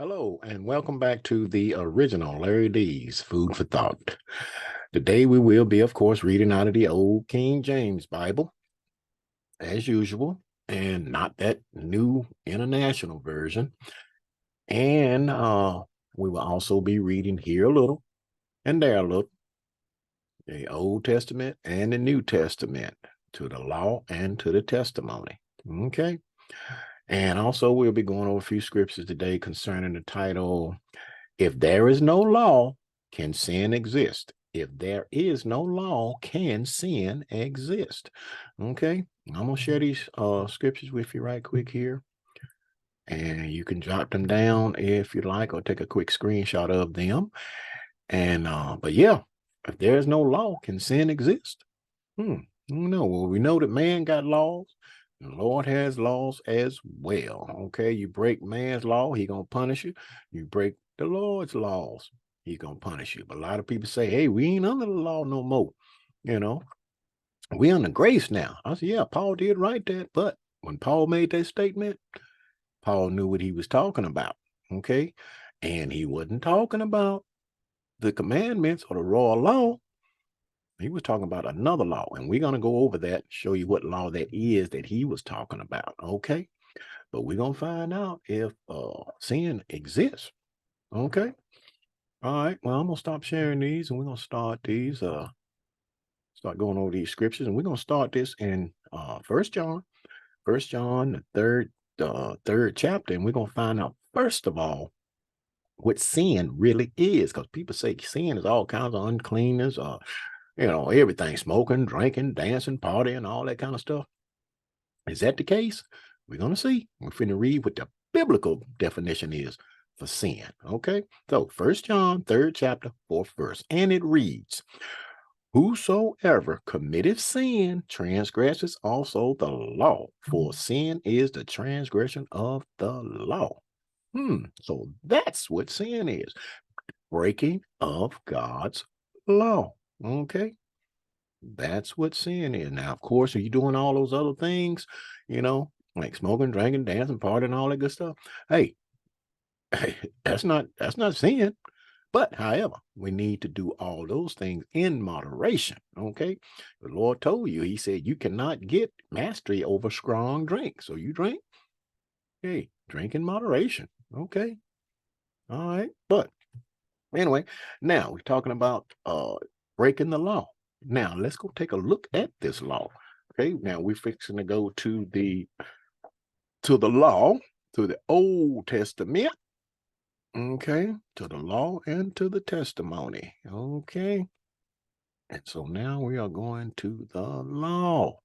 Hello, and welcome back to the original Larry D's Food for Thought. Today we will be, of course, reading out of the old King James Bible, as usual, and not that new international version. And we will also be reading here a little and there a little, the Old Testament and the New Testament, to the law and to the testimony. Okay. And also, we'll be going over a few scriptures today concerning the title, If There Is No Law, Can Sin Exist? If there is no law, can sin exist? Okay, I'm gonna share these scriptures with you right quick here, and you can jot them down if you like, or take a quick screenshot of them. And but yeah, if there's no law, can sin exist? No. Well, we know that man got laws. The Lord has laws as well. Okay, you break man's law, he gonna punish you. You break the Lord's laws, he's gonna punish you. But a lot of people say, "Hey, we ain't under the law no more." You know, we under grace now. I said, "Yeah, Paul did write that." But when Paul made that statement, Paul knew what he was talking about. Okay, and he wasn't talking about the commandments or the royal law. He was talking about another law, and we're going to go over that, show you what law that is that he was talking about. Okay. But we're going to find out if sin exists. Okay. All right. Well, I'm going to stop sharing these and we're going to start these, start going over these scriptures. And we're going to start this in First John, the third chapter. And we're going to find out, first of all, what sin really is. Because people say sin is all kinds of uncleanness, everything, smoking, drinking, dancing, partying, all that kind of stuff. Is that the case? We're going to see. We're going to read what the biblical definition is for sin. Okay. So First John, third chapter, fourth verse. And it reads, Whosoever committeth sin transgresses also the law, for sin is the transgression of the law. So that's what sin is. Breaking of God's law. Okay. That's what sin is. Now, of course, if you're doing all those other things, like smoking, drinking, dancing, partying, all that good stuff, hey, that's not sin. But however, we need to do all those things in moderation. Okay. The Lord told you, he said you cannot get mastery over strong drink. So you drink, hey, drink in moderation. Okay. All right. But anyway, now we're talking about breaking the law. Now let's go take a look at this law. Okay, now we're fixing to go to the law, to the Old Testament. Okay, to the law and to the testimony. Okay, and so now we are going to the law.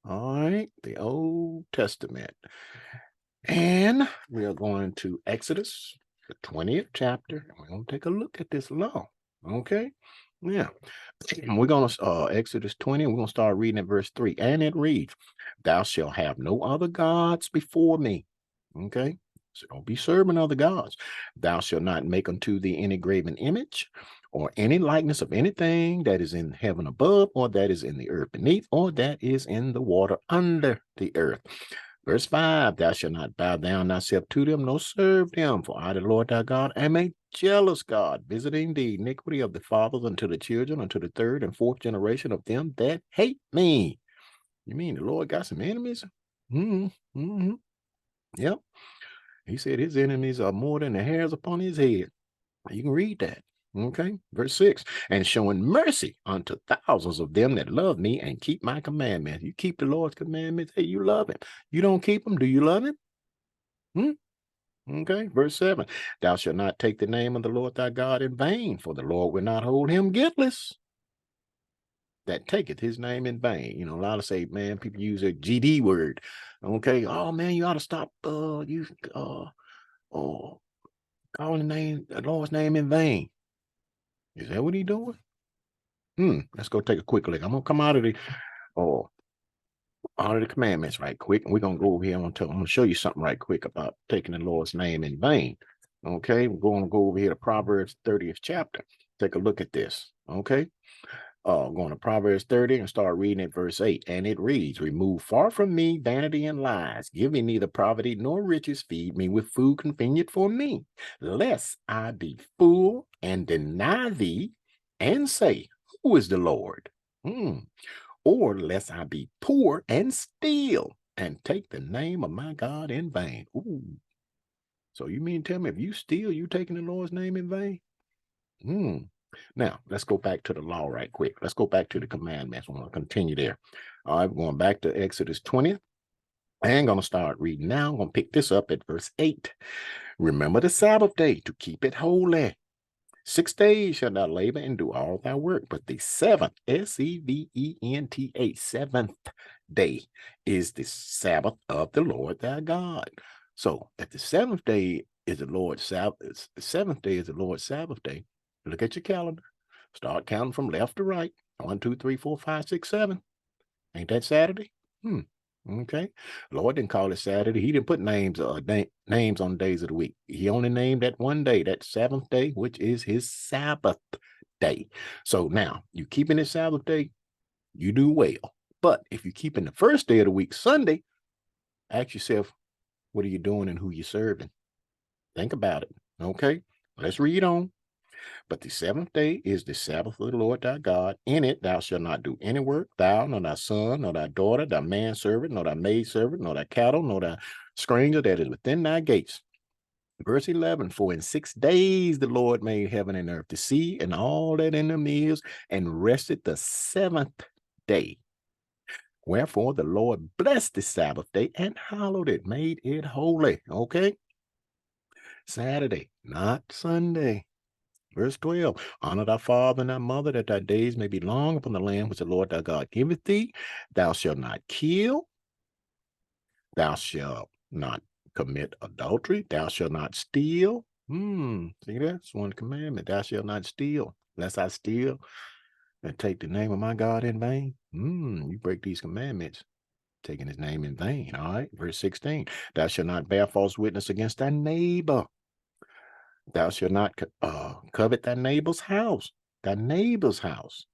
All right, the Old Testament. And we are going to Exodus, the 20th chapter. And we're going to take a look at this law. Okay. Yeah. We're going to Exodus 20. We're going to start reading at verse 3. And it reads, Thou shalt have no other gods before me. Okay. So don't be serving other gods. Thou shalt not make unto thee any graven image or any likeness of anything that is in heaven above, or that is in the earth beneath, or that is in the water under the earth. Verse 5, thou shalt not bow down thyself to them, nor serve them, for I, the Lord thy God, am a jealous God, visiting the iniquity of the fathers unto the children, unto the third and fourth generation of them that hate me. You mean the Lord got some enemies? Mm-hmm. Mm-hmm. Yep. He said his enemies are more than the hairs upon his head. You can read that. Okay. Verse 6, and showing mercy unto thousands of them that love me and keep my commandments. You keep the Lord's commandments. Hey, you love him. You don't keep them. Do you love him? Okay. Verse 7, thou shalt not take the name of the Lord thy God in vain, for the Lord will not hold him guiltless that taketh his name in vain. A lot of say, man, people use a GD word. Okay. Oh man, you ought to stop oh, calling the Lord's name in vain. Is that what he doing? Let's go take a quick look. I'm gonna come oh, out of the commandments right quick, and we're gonna go over here. I'm gonna show you something right quick about taking the Lord's name in vain. Okay, we're gonna go over here to Proverbs 30th chapter. Take a look at this. Okay, Going to Proverbs 30 and start reading at verse 8. And it reads, remove far from me vanity and lies. Give me neither poverty nor riches. Feed me with food convenient for me, lest I be full and deny thee and say, who is the Lord? Or lest I be poor and steal and take the name of my God in vain. Ooh. So you mean tell me if you steal, you taking the Lord's name in vain? Now, let's go back to the law right quick. Let's go back to the commandments. We're going to continue there. All right, we're going back to Exodus 20. And going to start reading now. I'm going to pick this up at verse 8. Remember the Sabbath day to keep it holy. 6 days shall thou labor and do all thy work, but the seventh, S-E-V-E-N-T-H, seventh day is the Sabbath of the Lord thy God. So if the seventh day is the Lord's Sabbath, the seventh day is the Lord's Sabbath day, look at your calendar. Start counting from left to right. 1, 2, 3, 4, 5, 6, 7. Ain't that Saturday? Okay. Lord didn't call it Saturday. He didn't put names on days of the week. He only named that one day, that seventh day, which is his Sabbath day. So now, you keeping his Sabbath day, you do well. But if you're keeping the first day of the week, Sunday, ask yourself, what are you doing and who you serving? Think about it. Okay. Let's read on. But the seventh day is the Sabbath of the Lord thy God. In it thou shalt not do any work, thou, nor thy son, nor thy daughter, thy manservant, nor thy maidservant, nor thy cattle, nor thy stranger that is within thy gates. Verse 11, for in 6 days the Lord made heaven and earth, the sea, and all that in them is, and rested the seventh day. Wherefore the Lord blessed the Sabbath day and hallowed it, made it holy. Okay? Saturday, not Sunday. Verse 12, honor thy father and thy mother, that thy days may be long upon the land which the Lord thy God giveth thee. Thou shalt not kill. Thou shalt not commit adultery. Thou shalt not steal. See, that's one commandment. Thou shalt not steal. Lest I steal and take the name of my God in vain. You break these commandments, taking his name in vain. All right. Verse 16, thou shalt not bear false witness against thy neighbor. Thou shalt not covet thy neighbor's house. Thy neighbor's house.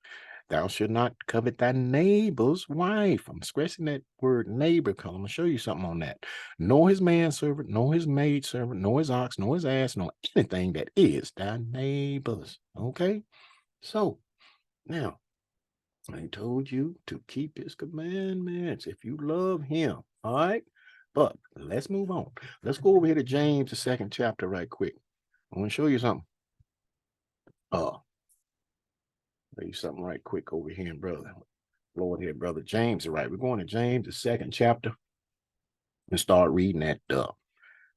Thou shalt not covet thy neighbor's wife. I'm stressing that word neighbor because I'm going to show you something on that. Nor his manservant, nor his maidservant, nor his ox, nor his ass, nor anything that is thy neighbor's. Okay? So, now, I told you to keep his commandments if you love him. All right? But let's move on. Let's go over here to James, the 2nd chapter, right quick. I want to show you something. Show you something right quick over here, brother. Lord here, brother James. All right, we're going to James, the 2nd chapter, and start reading at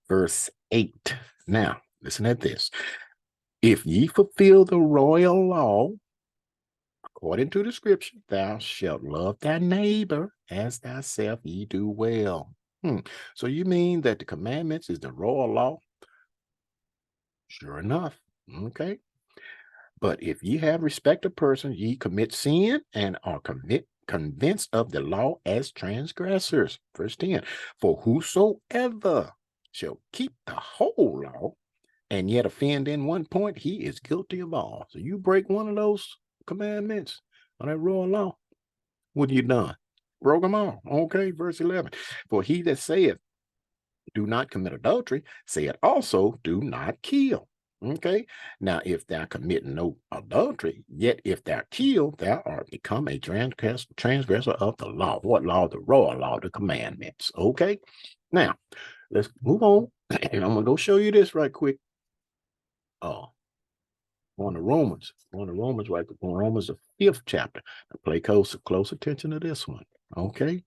verse 8. Now, listen at this. If ye fulfill the royal law, according to the scripture, thou shalt love thy neighbor as thyself, ye do well. So you mean that the commandments is the royal law? Sure enough. Okay. But if ye have respect of persons, ye commit sin and are convinced of the law as transgressors. Verse 10, for whosoever shall keep the whole law and yet offend in one point, he is guilty of all. So you break one of those commandments on that royal law, what have you done? Broke them all. Okay, verse 11, for he that saith, do not commit adultery, saith also, do not kill. Okay. Now, if thou commit no adultery, yet if thou kill, thou art become a transgressor of the law. What law? The royal law, the commandments. Okay. Now, let's move on. And I'm going to go show you this right quick. On the Romans. On the Romans, right? On Romans, the 5th chapter. Now, pay close attention to this one. Okay.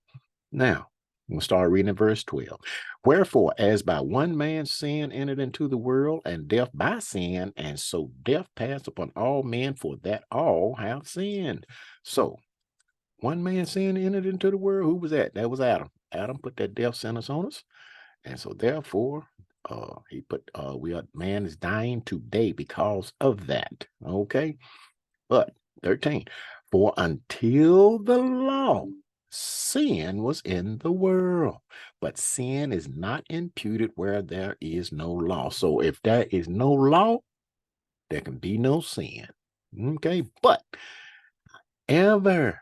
Now, we'll start reading at verse 12. Wherefore, as by one man sin entered into the world, and death by sin, and so death passed upon all men, for that all have sinned. So, one man sin entered into the world. Who was that? That was Adam. Adam put that death sentence on us. And so therefore, he put man is dying today because of that. Okay. But 13, for until the law, sin was in the world, but sin is not imputed where there is no law. So if there is no law, there can be no sin. Okay, but wherever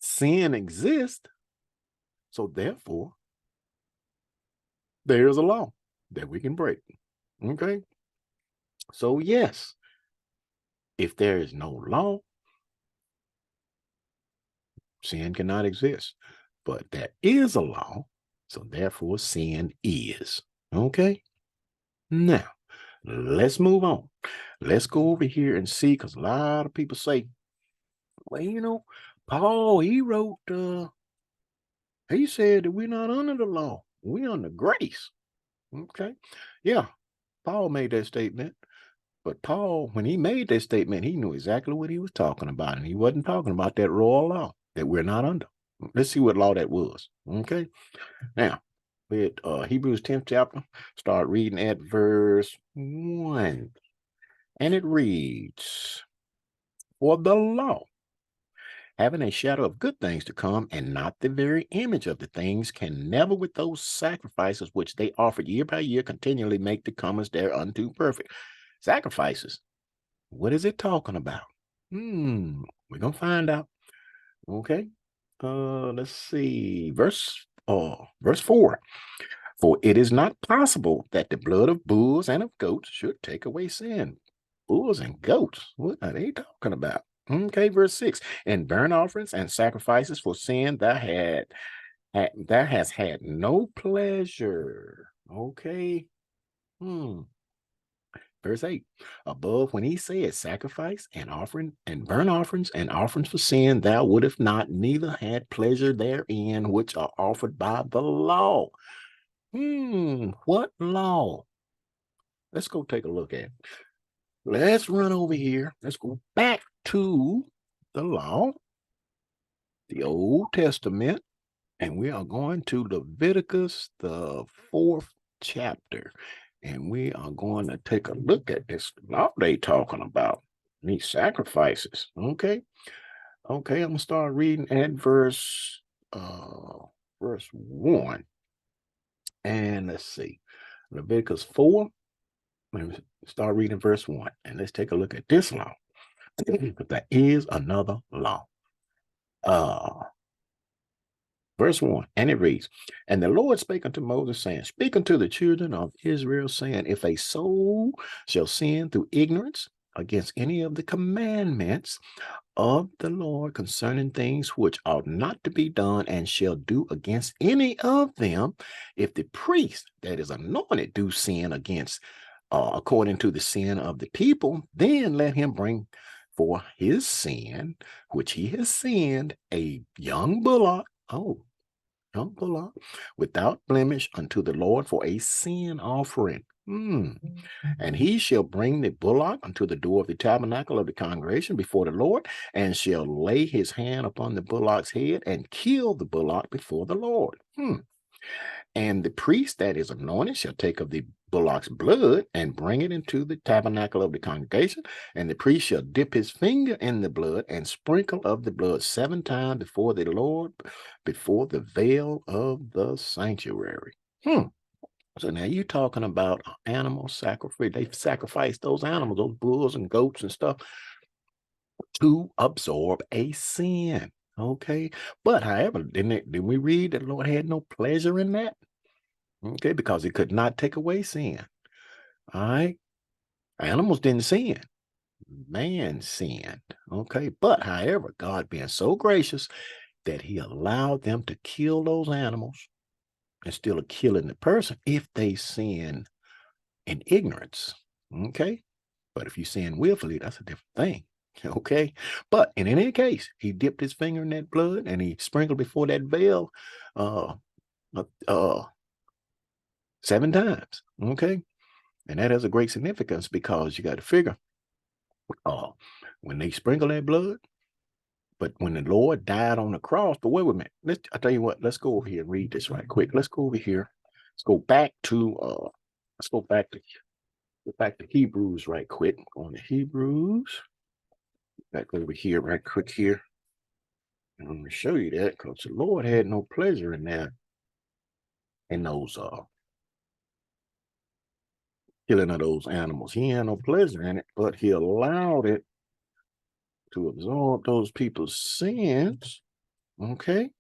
sin exists, so therefore there's a law that we can break. Okay. So yes, if there is no law, sin cannot exist. But there is a law, so therefore sin is. Okay. Now, let's move on. Let's go over here and see, because a lot of people say, well, Paul, he said that we're not under the law. We're under grace. Okay. Yeah, Paul made that statement. But Paul, when he made that statement, he knew exactly what he was talking about. And he wasn't talking about that royal law that we're not under. Let's see what law that was. Okay. Now, with Hebrews 10th chapter, start reading at verse 1. And it reads, for the law, having a shadow of good things to come, and not the very image of the things, can never with those sacrifices which they offered year by year continually make the comers thereunto perfect. Sacrifices. What is it talking about? We're gonna find out. Okay. Let's see. Verse 4. For it is not possible that the blood of bulls and of goats should take away sin. Bulls and goats, what are they talking about? Okay, verse 6. And burnt offerings and sacrifices for sin that has had no pleasure. Okay. Hmm. Verse 8. Above, when he said sacrifice and offering and burnt offerings and offerings for sin, thou wouldst not, neither had pleasure therein, which are offered by the law. What law? Let's go take a look at it. Let's run over here. Let's go back to the law, the Old Testament, and we are going to Leviticus, the 4th chapter. And we are going to take a look at this law they talking about. These sacrifices. Okay. Okay, I'm gonna start reading at verse 1. And let's see. Leviticus 4. Let me start reading verse 1. And let's take a look at this law. But there is another law. Uh Verse 1, and it reads, and the Lord spake unto Moses, saying, speak unto the children of Israel, saying, if a soul shall sin through ignorance against any of the commandments of the Lord concerning things which ought not to be done, and shall do against any of them, if the priest that is anointed do sin against, according to the sin of the people, then let him bring for his sin, which he has sinned, a young bullock. Young bullock, without blemish unto the Lord for a sin offering. And he shall bring the bullock unto the door of the tabernacle of the congregation before the Lord, and shall lay his hand upon the bullock's head and kill the bullock before the Lord. And the priest that is anointed shall take of the bullock's blood and bring it into the tabernacle of the congregation. And the priest shall dip his finger in the blood and sprinkle of the blood 7 times before the Lord, before the veil of the sanctuary. So now you're talking about animal sacrifice. They sacrifice those animals, those bulls and goats and stuff, to absorb a sin. Okay. But however, didn't we read that the Lord had no pleasure in that? Okay, because he could not take away sin. All right. Animals didn't sin. Man sinned. Okay. But however, God being so gracious that he allowed them to kill those animals instead of killing the person if they sin in ignorance. Okay. But if you sin willfully, that's a different thing. Okay. But in any case, he dipped his finger in that blood and he sprinkled before that veil uh, uh, uh, 7 times. Okay. And that has a great significance because you got to figure, uh, when they sprinkle that blood, but when the Lord died on the cross, but wait a minute. I tell you what, let's go over here and read this right quick. Let's go over here. Let's go back to Hebrews right quick. Going to Hebrews. Back over here right quick here. And I'm gonna show you that because the Lord had no pleasure in that, in those killing of those animals. He had no pleasure in it, but he allowed it to absorb those people's sins. Okay.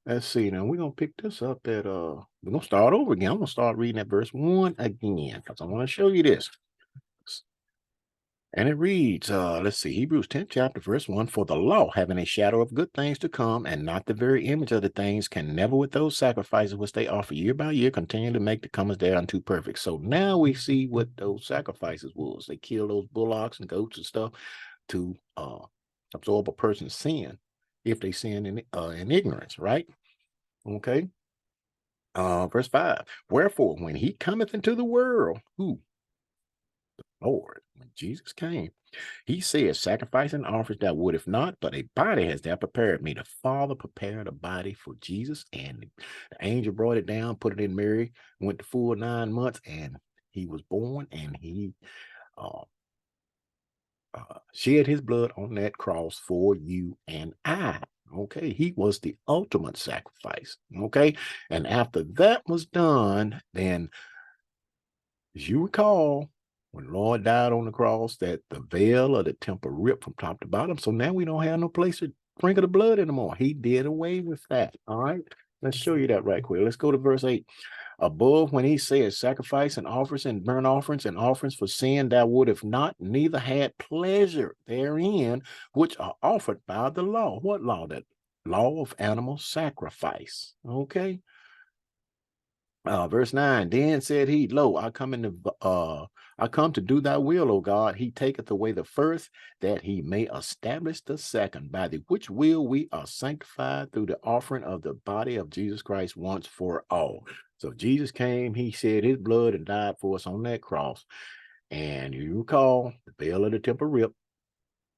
Let's see. Now we're gonna pick this up at we're gonna start over again. I'm gonna start reading at verse 1 again because I want to show you this. And it reads, let's see, Hebrews 10th chapter, verse 1, for the law, having a shadow of good things to come, and not the very image of the things, can never with those sacrifices which they offer year by year continue to make the comers thereunto perfect. So now we see what those sacrifices was. They kill those bullocks and goats and stuff to absorb a person's sin if they sin in ignorance, right? Okay. Verse 5, wherefore, when he cometh into the world, who? Lord, when Jesus came, he said, sacrifice and offers that would if not, but a body has thou prepared me. The Father prepared a body for Jesus, and the angel brought it down, put it in Mary, went the full 9 months, and he was born, and he uh, shed his blood on that cross for you and I. Okay, he was the ultimate sacrifice. Okay, and after that was done, then as you recall, when Lord died on the cross, that the veil of the temple ripped from top to bottom. So now we don't have no place to sprinkle the blood anymore. He did away with that. All right. Let's show you that right quick. Let's go to verse 8. Above, when he says, sacrifice and offers and burnt offerings for sin, thou would have not, neither had pleasure therein, which are offered by the law. What law? That law of animal sacrifice. Okay. Verse 9, then said he, lo, I come to do thy will, O God. He taketh away the first, that he may establish the second, by the which will we are sanctified through the offering of the body of Jesus Christ once for all. So Jesus came, he shed his blood and died for us on that cross. And you recall, the veil of the temple ripped,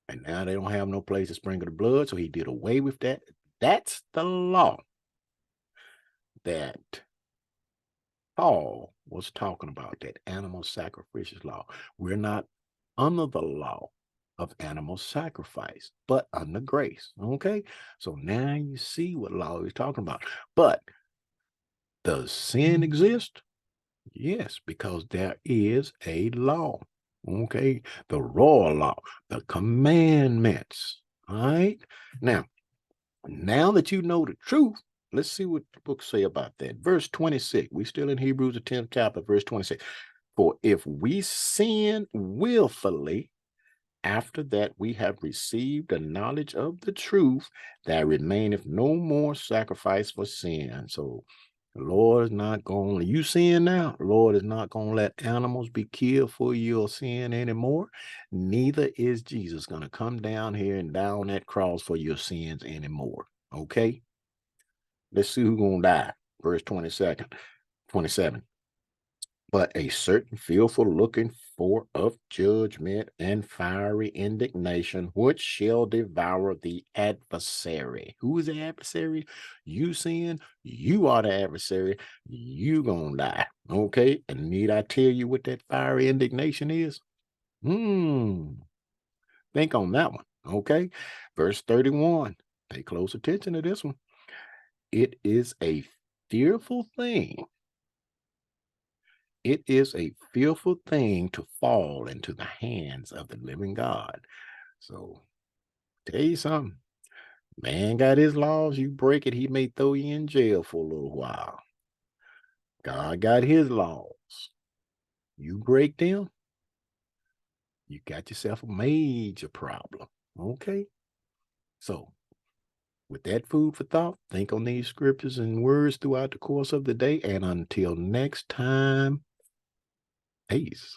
and now they don't have no place to sprinkle the blood, so he did away with that. That's the law that Paul was talking about, that animal sacrificial law. We're not under the law of animal sacrifice, but under grace. Okay. So now you see what law he's talking about. But does sin exist? Yes, because there is a law. Okay. The royal law, the commandments. All right. Now that you know the truth, let's see what the books say about that. Verse 26. We still in Hebrews, the 10th chapter, verse 26. For if we sin willfully, after that we have received the knowledge of the truth, there remaineth no more sacrifice for sin. So the Lord is not going to, you sin now, the Lord is not going to let animals be killed for your sin anymore. Neither is Jesus going to come down here and die on that cross for your sins anymore. Okay? Let's see who's going to die. Verse 27. But a certain fearful looking for of judgment and fiery indignation, which shall devour the adversary. Who is the adversary? You sin, you are the adversary, you gonna die. Okay, and need I tell you what that fiery indignation is? Think on that one. Okay, verse 31. Pay close attention to this one. It is a fearful thing. It is a fearful thing to fall into the hands of the living God. So, tell you something. Man got his laws. You break it, he may throw you in jail for a little while. God got his laws. You break them, you got yourself a major problem. Okay? So, with that food for thought, think on these scriptures and words throughout the course of the day. And until next time, peace.